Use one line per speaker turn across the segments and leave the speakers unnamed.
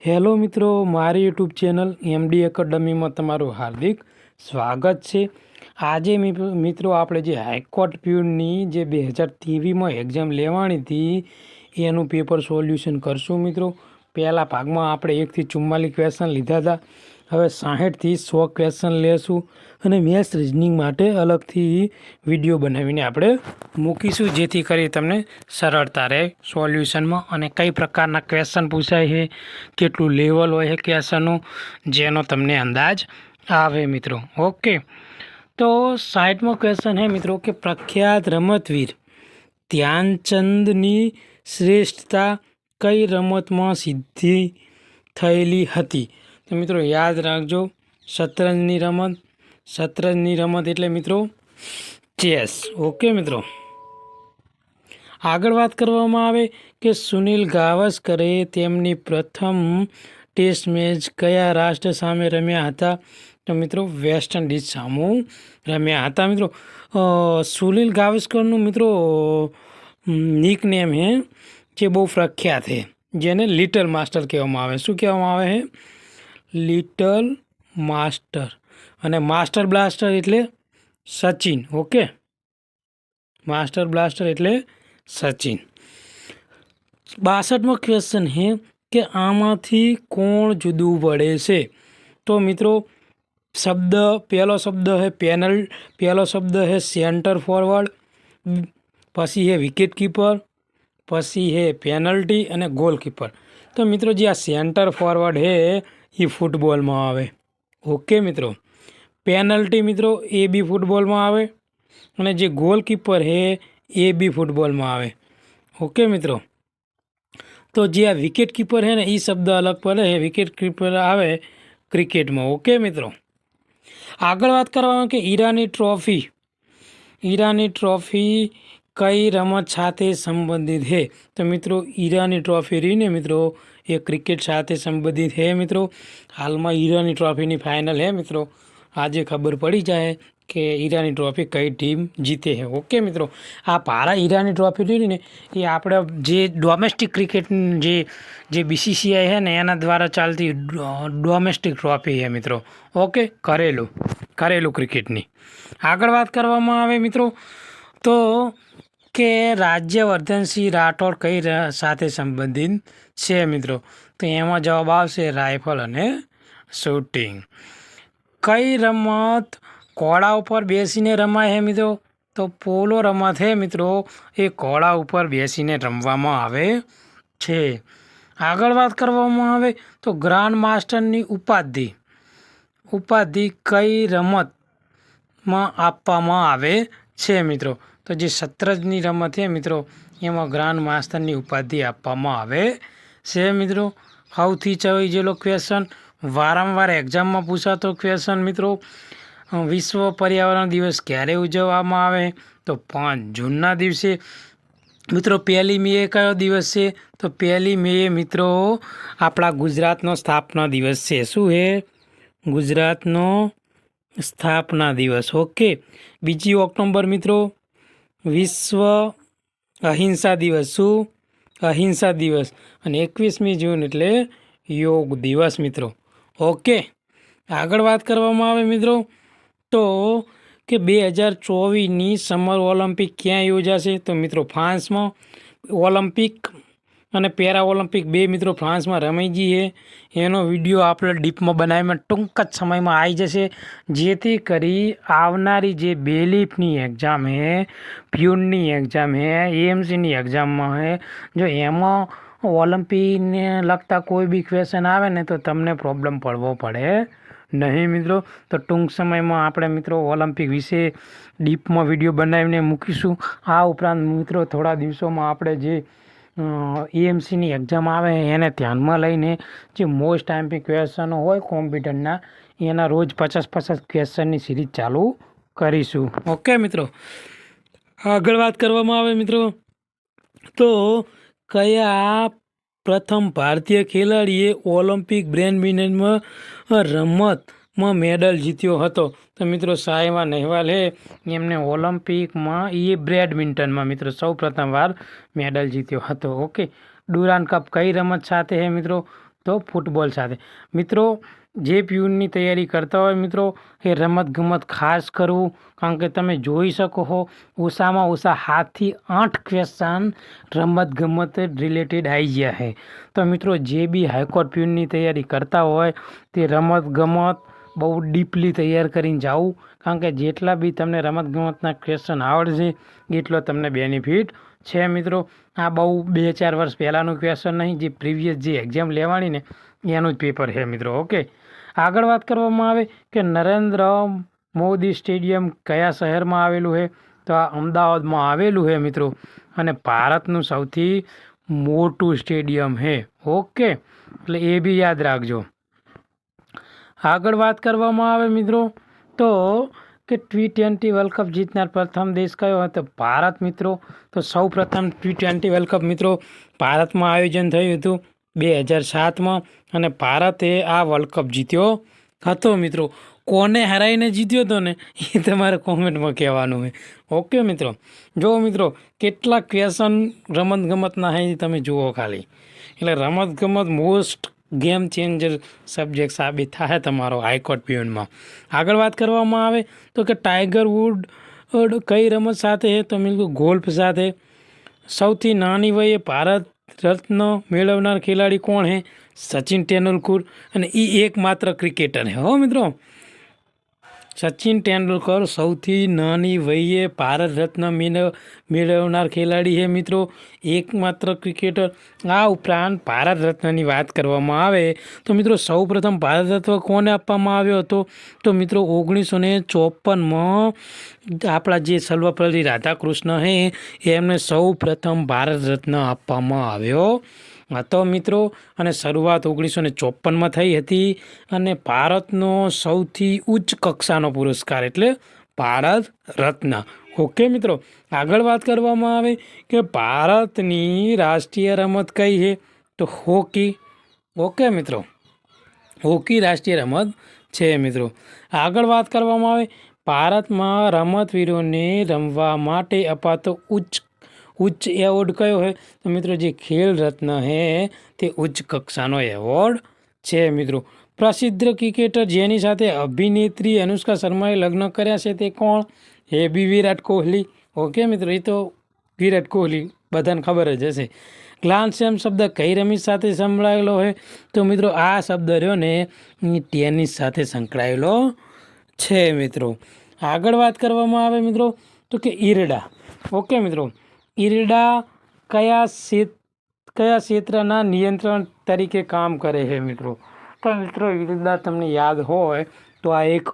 Hello મિત્રો, મારી YouTube channel MD એકેડમીમાં તમારું હાર્દિક સ્વાગત છે. આજે મિત્રો આપણે જે હાઈકોર્ટ પ્યુનની જે 2023માં એક્ઝામ લેવાની હતી એનું પેપર સોલ્યુશન કરશું. મિત્રો પહેલા ભાગમાં આપણે 1 થી 44 ક્વેશ્ચન લીધા હતા. હવે 60 થી 100 ક્વેશ્ચન લેશું અને મેથ્સ રિઝનિંગ માટે અલગથી વિડીયો બનાવીને આપણે મૂકીશું, જેથી કરી તમને સરળતા રહે સોલ્યુશનમાં અને કઈ પ્રકારના ક્વેશ્ચન પૂછાય છે, કેટલું લેવલ હોય છે ક્વેશ્ચનનું, જેનો તમને અંદાજ આવે મિત્રો. ઓકે, તો 60મો ક્વેશ્ચન છે મિત્રો કે પ્રખ્યાત રમતવીર ધ્યાનચંદની શ્રેષ્ઠતા કઈ રમતમાં સિદ્ધિ થયેલી હતી? તો મિત્રો યાદ રાખજો, શતરંજની રમત એટલે મિત્રો ચેસ. ઓકે મિત્રો, આગળ વાત કરવામાં આવે કે સુનિલ ગાવસ્કરે તેમની પ્રથમ ટેસ્ટ મેચ કયા રાષ્ટ્ર સામે રમ્યા હતા? તો મિત્રો વેસ્ટ ઇન્ડિઝ સામે રમ્યા હતા. મિત્રો સુનિલ ગાવસ્કરનું મિત્રો નિકનેમ છે જે બહુ પ્રખ્યાત છે, જેને લિટલ માસ્ટર કહેવામાં આવે. શું કહેવામાં આવે છે? Little master. અને માસ્ટર બ્લાસ્ટર એટલે સચિન. ઓકે, માસ્ટર બ્લાસ્ટર એટલે સચિન. 62મો ક્વેશ્ચન છે કે આમાંથી કોણ જુદું પડે છે? તો મિત્રો પહેલો શબ્દ છે સેન્ટર ફોરવર્ડ, પછી છે વિકેટ કીપર, પછી છે પેનલ્ટી અને ગોલકીપર. તો મિત્રો જે આ સેન્ટર ફોરવર્ડ છે એ ફૂટબોલમાં આવે. ઓકે મિત્રો, પેનલ્ટી મિત્રો એ બી ફૂટબોલમાં આવે અને જે ગોલકીપર છે એ બી ફૂટબોલમાં આવે. ઓકે મિત્રો, તો જે આ વિકેટ કીપર છે ને એ શબ્દ અલગ પડે છે, વિકેટ કીપર આવે ક્રિકેટમાં. ઓકે મિત્રો, આગળ વાત કરવામાં કે ઈરાની ટ્રોફી કઈ રમત સાથે સંબંધિત છે? તો મિત્રો ઈરાની ટ્રોફી રહીને મિત્રો એ ક્રિકેટ સાથે સંબંધિત છે. મિત્રો હાલમાં ઈરાની ટ્રોફીની ફાઇનલ છે. મિત્રો આજે ખબર પડી જાય કે ઈરાની ટ્રોફી કઈ ટીમ જીતે છે. ઓકે મિત્રો, આ પારા ઈરાની ટ્રોફી રહી ને એ આપણે જે ડોમેસ્ટિક ક્રિકેટ જે બીસીસીઆઈ છે ને એના દ્વારા ચાલતી ડોમેસ્ટિક ટ્રોફી છે મિત્રો. ઓકે, ઘરેલું ક્રિકેટની. આગળ વાત કરવામાં આવે મિત્રો તો કે રાજ્યવર્ધનસિંહ રાઠોડ કઈ સાથે સંબંધિત છે મિત્રો? તો એમાં જવાબ આવશે રાઇફલ અને શૂટિંગ. કઈ રમત ઘોડા ઉપર બેસીને રમાય છે મિત્રો? તો પોલો રમત છે મિત્રો એ ઘોડા ઉપર બેસીને રમવામાં આવે છે. આગળ વાત કરવામાં આવે તો ગ્રાન્ડ માસ્ટરની ઉપાધિ કઈ રમતમાં આપવામાં આવે છે મિત્રો? તો જે શતરંજની રમત છે મિત્રો એમાં ગ્રાન્ડ માસ્ટરની ઉપાધિ આપવામાં આવે છે મિત્રો. સૌથી ચવાયેલો ક્વેશ્ચન, વારંવાર એક્ઝામમાં પૂછાતો ક્વેશ્ચન મિત્રો, વિશ્વ પર્યાવરણ દિવસ ક્યારે ઉજવવામાં આવે? તો 5 જૂનના દિવસે. મિત્રો 1 મે કયો દિવસ છે? તો 1 મે મિત્રો આપણા ગુજરાતનો સ્થાપના દિવસ છે. શું છે? ગુજરાતનો સ્થાપના દિવસ. ઓકે, 2 ઓક્ટોબર મિત્રો વિશ્વ અહિંસા દિવસ. શું? અહિંસા દિવસ. અને 21મી જૂન એટલે યોગ દિવસ મિત્રો. ઓકે, આગળ વાત કરવામાં આવે મિત્રો તો કે 2024ની સમર ઓલિમ્પિક ક્યાં યોજાશે? તો મિત્રો ફ્રાન્સમાં. ઓલિમ્પિક અને પેરા ઓલિમ્પિક 2 મિત્રો ફ્રાન્સમાં રમાઈ જઈએ. એનો વિડીયો આપણે ડીપમાં બનાવીને ટૂંક જ સમયમાં આવી જશે, જેથી કરી આવનારી જે બેલીફની એક્ઝામ છે, પ્યુનની એક્ઝામ છે, એએમસીની એક્ઝામમાં છે, જો એમાં ઓલિમ્પિકને લગતા કોઈ બી ક્વેશ્ચન આવે ને તો તમને પ્રોબ્લેમ પડવો પડે નહીં મિત્રો. તો ટૂંક સમયમાં આપણે મિત્રો ઓલિમ્પિક વિશે ડીપમાં વિડીયો બનાવીને મૂકીશું. આ ઉપરાંત મિત્રો થોડા દિવસોમાં આપણે જે એએમસીની એક્ઝામ આવે એને ધ્યાનમાં લઈને જે મોસ્ટ આઈએમપી ક્વેશ્ચનો હોય કોમ્પ્યુટરના એના રોજ 50 ક્વેશ્ચનની સિરીઝ ચાલુ કરીશું. ઓકે મિત્રો, આગળ વાત કરવામાં આવે મિત્રો તો કયા પ્રથમ ભારતીય ખેલાડીએ ઓલિમ્પિક બેડમિન્ટનમાં રમતમાં મેડલ જીત્યો હતો? તો મિત્રો સાયના નહેવાલ છે, એમને ઓલિમ્પિકમાં બેડમિન્ટનમાં મિત્રો સૌ પ્રથમવાર મેડલ જીત્યો હતો. ઓકે, ડુરાન્ડ કપ કઈ રમત સાથે છે મિત્રો? તો ફૂટબોલ સાથે મિત્રો જે પ્યુનની તૈયારી કરતા હોય મિત્રો એ રમતગમત ખાસ કરવું, કારણ કે તમે જોઈ શકો છો ઓછામાં ઓછા 7 થી 8 ક્વેશ્ચન રમતગમત રિલેટેડ આવી ગયા છે. તો મિત્રો જે બી હાઈકોર્ટ પ્યુનની તૈયારી કરતા હોય તે રમતગમત બહુ ડીપલી તૈયાર કરીને જાવું, કારણ કે જેટલા બી તમને રમતગમતના ક્વેશ્ચન આવડશે એટલો તમને બેનિફિટ છે મિત્રો. આ બહુ 2-4 વર્ષ પહેલાંનું ક્વેશ્ચન નહીં, જે પ્રીવિયસ જે એક્ઝામ લેવાની ને એનું જ પેપર છે મિત્રો. ઓકે, આગળ વાત કરવામાં આવે કે નરેન્દ્ર મોદી સ્ટેડિયમ કયા શહેરમાં આવેલું છે? તો આ અમદાવાદમાં આવેલું છે મિત્રો, અને ભારતનું સૌથી મોટું સ્ટેડિયમ છે. ઓકે, એટલે એ બી યાદ રાખજો. આગળ વાત કરવામાં આવે મિત્રો તો કે T20 વર્લ્ડ કપ જીતનાર પ્રથમ દેશ કયો હતો? ભારત મિત્રો. તો સૌ પ્રથમ T20 વર્લ્ડ કપ મિત્રો ભારતમાં આયોજન થયું હતું 2007માં, અને ભારતે આ વર્લ્ડ કપ જીત્યો હતો મિત્રો. કોને હરાઈને જીત્યો હતો ને એ તમારે કોમેન્ટમાં કહેવાનું છે. ઓકે મિત્રો, જો મિત્રો કેટલા ક્વેશ્ચન રમતગમતના છે તમે જુઓ ખાલી. એટલે રમતગમત મોસ્ટ ગેમ ચેન્જર સબ્જેક્ટ સાબિત થાય તમારો હાઈકોર્ટ પ્યુનમાં. આગળ વાત કરવામાં આવે તો કે ટાઈગર વુડ કઈ રમત સાથે છે? તો મિત્રો ગોલ્ફ સાથે. સૌથી નાની વયે ભારત રત્ન મેળવનાર ખેલાડી કોણ છે? સચિન તેંડુલકર. અને એ એકમાત્ર ક્રિકેટર છે હો મિત્રો. સચિન તેંડુલકર સૌથી નાની વયે ભારત રત્ન મેળવનાર ખેલાડી છે મિત્રો, એકમાત્ર ક્રિકેટર. આ ઉપરાંત ભારત રત્નની વાત કરવામાં આવે તો મિત્રો સૌ પ્રથમ ભારત રત્ન કોને આપવામાં આવ્યો હતો? તો મિત્રો 1954માં આપણા જે સર્વપલ્લી રાધાકૃષ્ણ છે એમને સૌ પ્રથમ ભારત રત્ન આપવામાં આવ્યો હતો મિત્રો. અને શરૂઆત 1954માં થઈ હતી, અને ભારતનો સૌથી ઉચ્ચ કક્ષાનો પુરસ્કાર એટલે ભારત રત્ન. ઓકે મિત્રો, આગળ વાત કરવામાં આવે કે ભારતની રાષ્ટ્રીય રમત કઈ છે? તો હોકી. ઓકે મિત્રો, હોકી રાષ્ટ્રીય રમત છે મિત્રો. આગળ વાત કરવામાં આવે ભારતમાં રમતવીરોને રમવા માટે અપાતો ઉચ્ચ એવોર્ડ કયો છે? તો મિત્રો જે ખેલ રત્ન છે તે ઉચ્ચ કક્ષાનો એવોર્ડ છે મિત્રો. પ્રસિદ્ધ ક્રિકેટર જેની સાથે અભિનેત્રી અનુષ્કા શર્માએ લગ્ન કર્યા છે તે કોણ? એ બી વિરાટ કોહલી. ઓકે મિત્રો, એ તો વિરાટ કોહલી બધાને ખબર જ હશે. ગ્રાન્ડ સ્લેમ શબ્દ કઈ રમત સાથે સંકળાયેલો છે? તો મિત્રો આ શબ્દ રહ્યો ને ટેનિસ સાથે સંકળાયેલો છે મિત્રો. આગળ વાત કરવામાં આવે મિત્રો તો કે ઈરડા. ઓકે મિત્રો, ઈરડા કયા ક્ષેત્રના નિયંત્રણ તરીકે કામ કરે છે મિત્રો? તો મિત્રો ઈરડા તમને યાદ હોય તો આ એક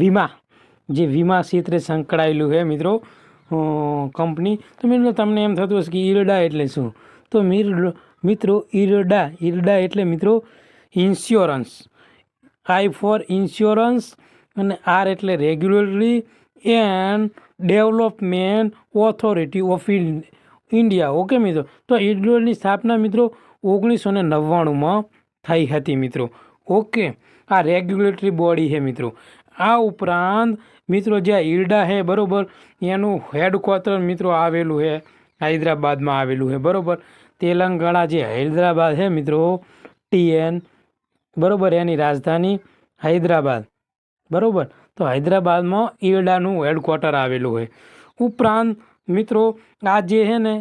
વીમા ક્ષેત્રે સંકળાયેલું છે મિત્રો કંપની. તો મિત્રો તમને એમ થતું હશે કે ઈરડા એટલે શું? તો મિત્રો ઈરડા એટલે મિત્રો ઇન્સ્યોરન્સ. I ફોર ઇન્સ્યોરન્સ અને R એટલે regulatory and development authority of India. Okay મિત્રો, તો ઈરડાની સ્થાપના મિત્રો 1999માં થઈ હતી મિત્રો. ઓકે, આ રેગ્યુલેટરી બોડી છે મિત્રો. આ ઉપરાંત મિત્રો જે ઈરડા છે બરાબર, એનું હેડક્વાર્ટર મિત્રો આવેલું છે હૈદરાબાદમાં આવેલું છે બરાબર. તેલંગાણા જે હૈદરાબાદ છે મિત્રો TN બરાબર, એની રાજધાની હૈદરાબાદ બરાબર. તો હૈદરાબાદમાં ઈરડાનું હેડક્વાર્ટર આવેલું છે. ઉપરાંત મિત્રો આ જે છે ને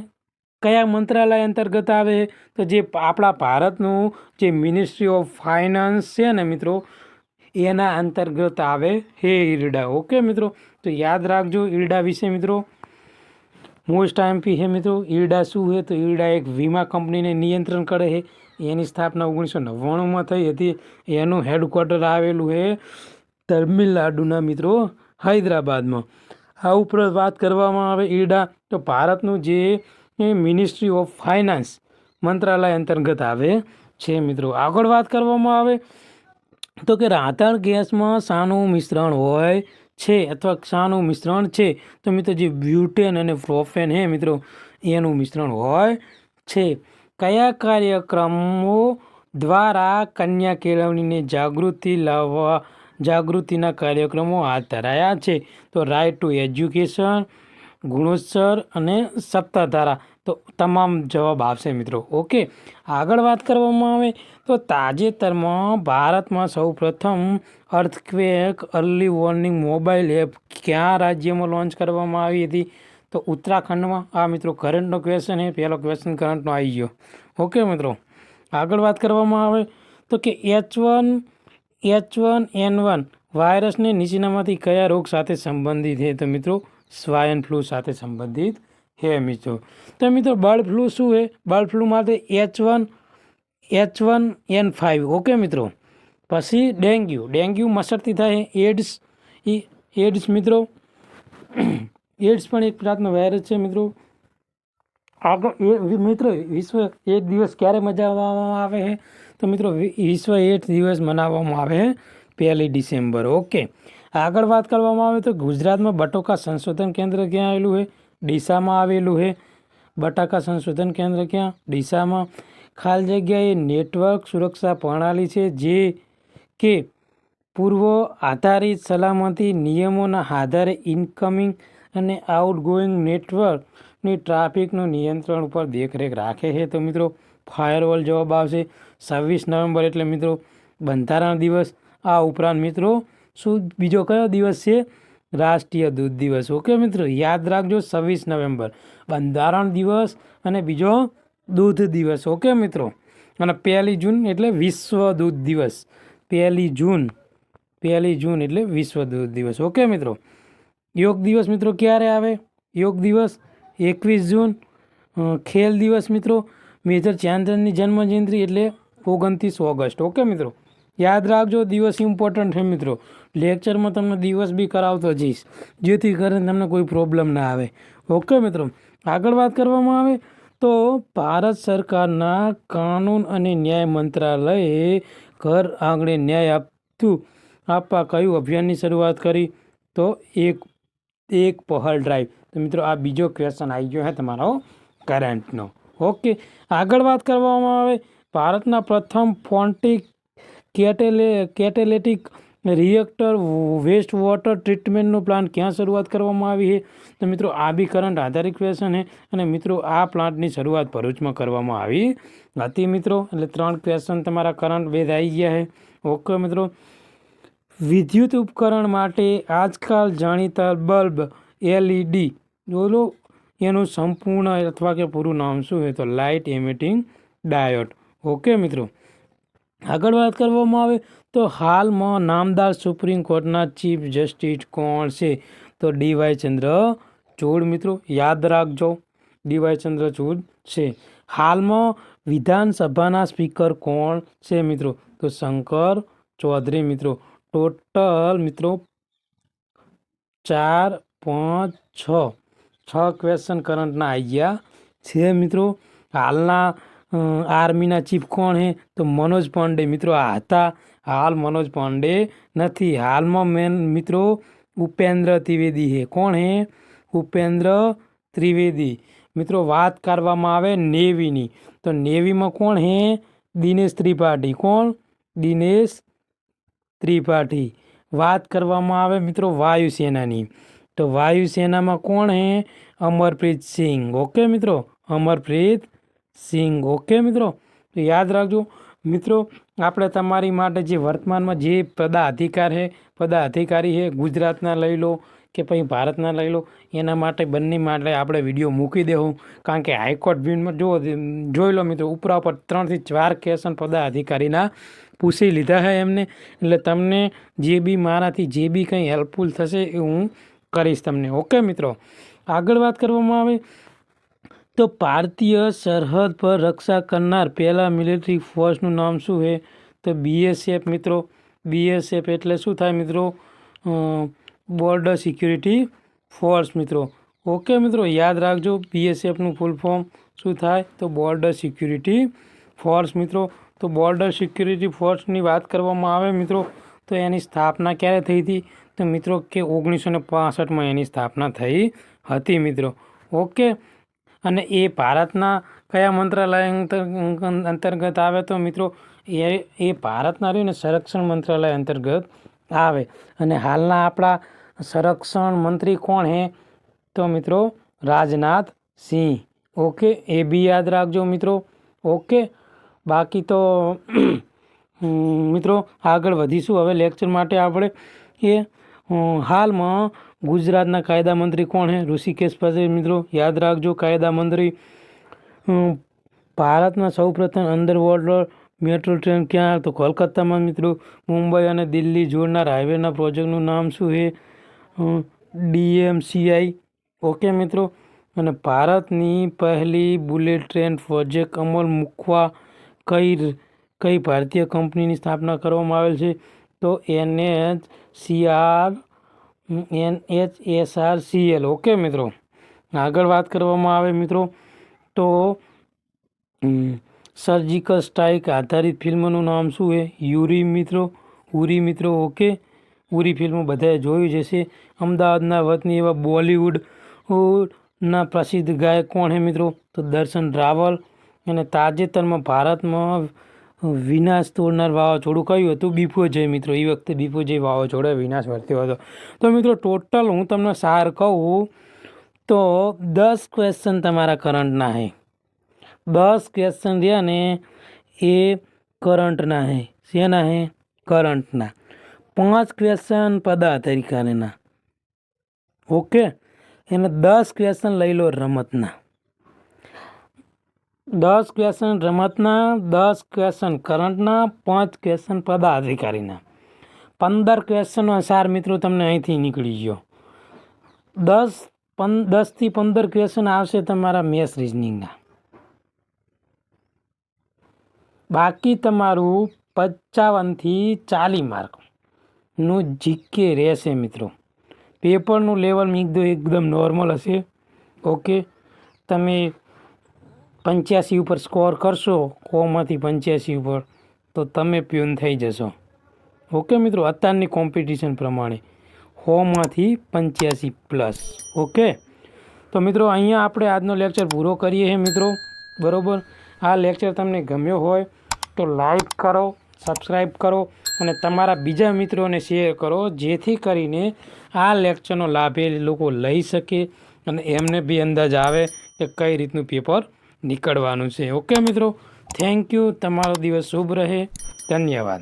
કયા મંત્રાલય અંતર્ગત આવે? તો જે આપણા ભારતનું જે મિનિસ્ટ્રી ઓફ ફાઇનાન્સ છે ને મિત્રો એના અંતર્ગત આવે હે ઈરડા. ઓકે મિત્રો, તો યાદ રાખજો ઈરડા વિશે મિત્રો. મોસ્ટ આઈએમપી છે મિત્રો. ઈરડા શું છે? તો ઈરડા એક વીમા કંપનીને નિયંત્રણ કરે છે. એની સ્થાપના 1999માં થઈ હતી. એનું હેડક્વાર્ટર આવેલું છે તમિલનાડુના મિત્રો હૈદરાબાદમાં. આ ઉપરાંત વાત કરવામાં આવે ઈરડા તો ભારતનું જે મિનિસ્ટ્રી ઓફ ફાઇનાન્સ મંત્રાલય અંતર્ગત આવે છે મિત્રો. આગળ વાત કરવામાં આવે તો કે રાંધણ ગેસમાં શાનું મિશ્રણ હોય છે અથવા શાનું મિશ્રણ છે? તો મિત્રો જે બ્યુટેન અને પ્રોપેન છે મિત્રો એનું મિશ્રણ હોય છે. કયા કાર્યક્રમો દ્વારા કન્યા કેળવણીને જાગૃતિના કાર્યક્રમો હાથ ધરાયા છે? તો રાઇટ ટુ એજ્યુકેશન, ગુણોત્સર અને સપ્તાધારા. તો તમામ જવાબ આવશે મિત્રો. ઓકે, આગળ વાત કરવામાં આવે તો તાજેતરમાં ભારતમાં સૌપ્રથમ earthquake early warning mobile app કયા રાજ્યમાં લોન્ચ કરવામાં આવી હતી? તો ઉત્તરાખંડમાં. આ મિત્રો કરંટનો ક્વેશ્ચન છે, પહેલો ક્વેશ્ચન કરંટનો આવી ગયો. ઓકે મિત્રો, આગળ વાત કરવામાં આવે તો કે H1N1 વાયરસને નીચેનામાંથી કયા રોગ સાથે સંબંધિત છે? તો મિત્રો સ્વાઇન ફ્લૂ સાથે સંબંધિત છે મિત્રો. તો મિત્રો બર્ડ ફ્લૂ શું છે? બર્ડ ફ્લૂ માટે H1N5. ઓકે મિત્રો, પછી ડેન્ગ્યુ મચ્છરથી થાય. એડ્સ મિત્રો, એડ્સ પણ એક જાતનો વાયરસ છે મિત્રો. આગળ મિત્રો વિશ્વ એડ્સ દિવસ ક્યારે મનાવવામાં આવે છે? તો મિત્રો વિશ્વ એડ્સ દિવસ મનાવવામાં આવે છે 1 ડિસેમ્બર. ઓકે, આગળ વાત કરવામાં આવે તો ગુજરાતમાં બટાકા સંશોધન કેન્દ્ર ક્યાં આવેલું છે? ડીસામાં આવેલું છે. બટાકા સંશોધન કેન્દ્ર ક્યાં? ડીસામાં. ખાલી જગ્યાએ નેટવર્ક સુરક્ષા પ્રણાલી છે જે કે પૂર્વ આધારિત સલામતી નિયમોના આધારે ઇનકમિંગ અને આઉટગોઈંગ નેટવર્કની ટ્રાફિકનું નિયંત્રણ ઉપર દેખરેખ રાખે છે. તો મિત્રો ફાયરવોલ જવાબ આવશે. 26 નવેમ્બર એટલે મિત્રો બંધારણ દિવસ. આ ઉપરાંત મિત્રો શું બીજો કયો દિવસ છે? રાષ્ટ્રીય દૂધ દિવસ. ઓકે મિત્રો, યાદ રાખજો 26 નવેમ્બર બંધારણ દિવસ અને બીજો દૂધ દિવસ. ઓકે મિત્રો, અને 1 જૂન એટલે વિશ્વ દૂધ દિવસ. 1 જૂન એટલે વિશ્વ દૂધ દિવસ. ઓકે મિત્રો, યોગ દિવસ મિત્રો ક્યારે આવે? યોગ દિવસ 21 જૂન. ખેલ દિવસ મિત્રો મેજર ધ્યાનચંદની જન્મજયંતિ એટલે 29 ઓગસ્ટ. ઓકે મિત્રો, યાદ રાખજો, દિવસ ઇમ્પોર્ટન્ટ છે મિત્રો. લેક્ચરમાં તમને દિવસ બી કરાવતો જઈશ જેથી કરીને તમને કોઈ પ્રોબ્લેમ ના આવે. ઓકે મિત્રો, આગળ વાત કરવામાં આવે તો ભારત સરકારના કાનૂન અને ન્યાય મંત્રાલયે ઘર આંગણે ન્યાય આપવા કયું અભિયાનની શરૂઆત કરી? તો એક પહલ ડ્રાઈવ. તો મિત્રો આ બીજો ક્વેશ્ચન આવી ગયો છે તમારો કરંટનો. ઓકે, આગળ વાત કરવામાં આવે ભારતના પ્રથમ ફોન્ટિક કેટેલિટિક રિએક્ટર વેસ્ટ વોટર ટ્રીટમેન્ટનો પ્લાન્ટ ક્યાં શરૂઆત કરવામાં આવી છે? તો મિત્રો આ બી કરંટ આધારિત ક્વેશ્ચન છે અને મિત્રો આ પ્લાન્ટની શરૂઆત ભરૂચમાં કરવામાં આવી હતી મિત્રો. એટલે 3 ક્વેશ્ચન તમારા કરંટ બેઝ આવી ગયા છે. ઓકે મિત્રો, વિદ્યુત ઉપકરણ માટે આજકાલ જાણીતા બલ્બ LED બોલો એનું સંપૂર્ણ અથવા કે પૂરું નામ શું છે? તો લાઇટ એમિટિંગ ડાયોડ. ઓકે મિત્રો, આગળ વાત કરવામાં આવે તો હાલમાં નામદાર સુપ્રીમ કોર્ટના ચીફ જસ્ટિસ કોણ છે? તો DY ચંદ્રચૂડ. મિત્રો યાદ રાખજો, DY ચંદ્રચૂડ છે. હાલમાં વિધાનસભાના સ્પીકર કોણ છે મિત્રો? તો શંકર ચૌધરી. મિત્રો ટોટલ મિત્રો 4, 5, 6 ક્વેશ્ચન કરંટના આવી ગયા છે મિત્રો. હાલના આર્મીના ચીફ કોણ છે? તો મનોજ પાંડે. મિત્રો આ હતા, હાલ મનોજ પાંડે નથી. હાલમાં મેન મિત્રો ઉપેન્દ્ર ત્રિવેદી છે. કોણ છે? ઉપેન્દ્ર ત્રિવેદી. મિત્રો વાત કરવામાં આવે નેવીની તો નેવીમાં કોણ છે? દિનેશ ત્રિપાઠી. કોણ? દિનેશ ત્રિપાઠી. વાત કરવામાં આવે મિત્રો વાયુસેનાની તો વાયુસેનામાં કોણ છે? અમરપ્રીત સિંહ. ઓકે મિત્રો, અમરપ્રીત સિંહ. ઓકે મિત્રો, તો યાદ રાખજો મિત્રો. આપણે તમારી માટે જે વર્તમાનમાં જે પદાધિકારી છે ગુજરાતના લઈ લો કે પછી ભારતના લઈ લો, એના માટે બંને માટે આપણે વિડીયો મૂકી દેવું. કારણ કે હાઈકોર્ટ વ્યૂમાં જોઈ લો મિત્રો, ઉપરા ઉપર 3 થી 4 ક્વેશ્ચન પદાધિકારીના પૂછી લીધા છે એમને. એટલે તમને જે બી મારાથી જે બી કંઈ હેલ્પફુલ થશે એ હું કરીશ તમને. ઓકે મિત્રો, આગળ વાત કરવામાં આવે તો ભારતીય સરહદ પર રક્ષા કરનાર પહેલા મિલિટરી ફોર્સનું નામ શું છે? તો BSF. મિત્રો BSF એટલે શું થાય મિત્રો? બોર્ડર સિક્યુરિટી ફોર્સ મિત્રો. ઓકે મિત્રો, યાદ રાખજો BSFનું ફૂલ ફોર્મ શું થાય? તો બોર્ડર સિક્યુરિટી ફોર્સ મિત્રો. તો બોર્ડર સિક્યુરિટી ફોર્સની વાત કરવામાં આવે મિત્રો તો એની સ્થાપના ક્યારે થઈ હતી? તો મિત્રો કે 1965માં એની સ્થાપના થઈ હતી મિત્રો. ઓકે, અને એ ભારતના કયા મંત્રાલય અંતર્ગત આવે? તો મિત્રો એ ભારતના રહ્યું ને સંરક્ષણ મંત્રાલય અંતર્ગત આવે. અને હાલના આપણા સંરક્ષણ મંત્રી કોણ છે? તો મિત્રો રાજનાથ સિંહ. ઓકે, એ બી યાદ રાખજો મિત્રો. ઓકે, બાકી તો મિત્રો આગળ વધીશું. હવે લેક્ચર માટે આપણે એ હાલમાં ગુજરાતના કાયદા મંત્રી કોણ છે? ઋષિકેશ પટેલ. મિત્રો યાદ રાખજો, કાયદા મંત્રી. ભારતમાં સૌપ્રથમ અંડરવોટર મેટ્રો ટ્રેન ક્યાં? તો કોલકાતામાં. મિત્રો મુંબઈ અને દિલ્હી જોડનાર હાઈવેના પ્રોજેક્ટનું નામ શું છે? DMCI. ઓકે મિત્રો, અને ભારતની પહેલી બુલેટ ટ્રેન પ્રોજેક્ટ અમલ મૂકવા કઈ ભારતીય કંપનીની સ્થાપના કરવામાં આવેલ છે? તો NHSRCL. ઓકે મિત્રો, આગળ વાત કરવામાં આવે મિત્રો તો સર્જિકલ સ્ટ્રાઇક આધારિત ફિલ્મનું નામ શું છે? યુરી મિત્રો. ઉરી મિત્રો. ઓકે, ઉરી ફિલ્મ બધાએ જોયું જશે. અમદાવાદના વતની એવા બોલિવૂડના પ્રસિદ્ધ ગાયક કોણ છે મિત્રો? તો દર્શન રાવલ. અને તાજેતરમાં ભારતમાં વિનાશ તોડનાર વાવાઝોડું કયું હતું? બિપોજય મિત્રો. એ વખતે બિપોજય વાવાઝોડે વિનાશ વર્ત્યો હતો. તો મિત્રો ટોટલ હું તમને સાર કહું તો 10 ક્વેશ્ચન તમારા કરંટના છે. 10 ક્વેશ્ચન રહ્યા ને એ કરંટના છે. શેના છે? કરંટના. 5 ક્વેશ્ચન પદાધિકારીના. ઓકે, એને 10 ક્વેશ્ચન લઈ લો રમતના. 10 ક્વેશ્ચન રમતના, 10 ક્વેશ્ચન કરંટના, 5 ક્વેશ્ચન પદાધિકારીના. 15 ક્વેશ્ચનનો સાર મિત્રો તમને અહીંથી નીકળી ગયો. 10 થી 15 ક્વેશ્ચન આવશે તમારા મેથ્સ રિઝનિંગના. બાકી તમારું 55 થી 40 માર્કનું જીકે રહેશે મિત્રો. પેપરનું લેવલ એકદમ નોર્મલ હશે. ઓકે, તમે 85 ઉપર સ્કોર કરશો, 100માંથી 85 ઉપર, તો તમે પ્યુન થઈ જશો. ઓકે મિત્રો, અત્યારની કોમ્પિટિશન પ્રમાણે 100માંથી 85 પ્લસ. ઓકે, તો મિત્રો અહીંયા આપણે આજનો લેક્ચર પૂરો કરીએ છીએ મિત્રો. બરાબર, આ લેક્ચર તમને ગમ્યો હોય તો લાઈક કરો, સબસ્ક્રાઈબ કરો અને તમારા બીજા મિત્રોને શેર કરો, જેથી કરીને આ લેક્ચરનો લાભ એ લોકો લઈ શકે અને એમને બી અંદાજ આવે કે કઈ રીતનું પેપર નીકળવાનું છે. ઓકે મિત્રો, થેન્ક યુ. તમારો દિવસ શુભ રહે. ધન્યવાદ.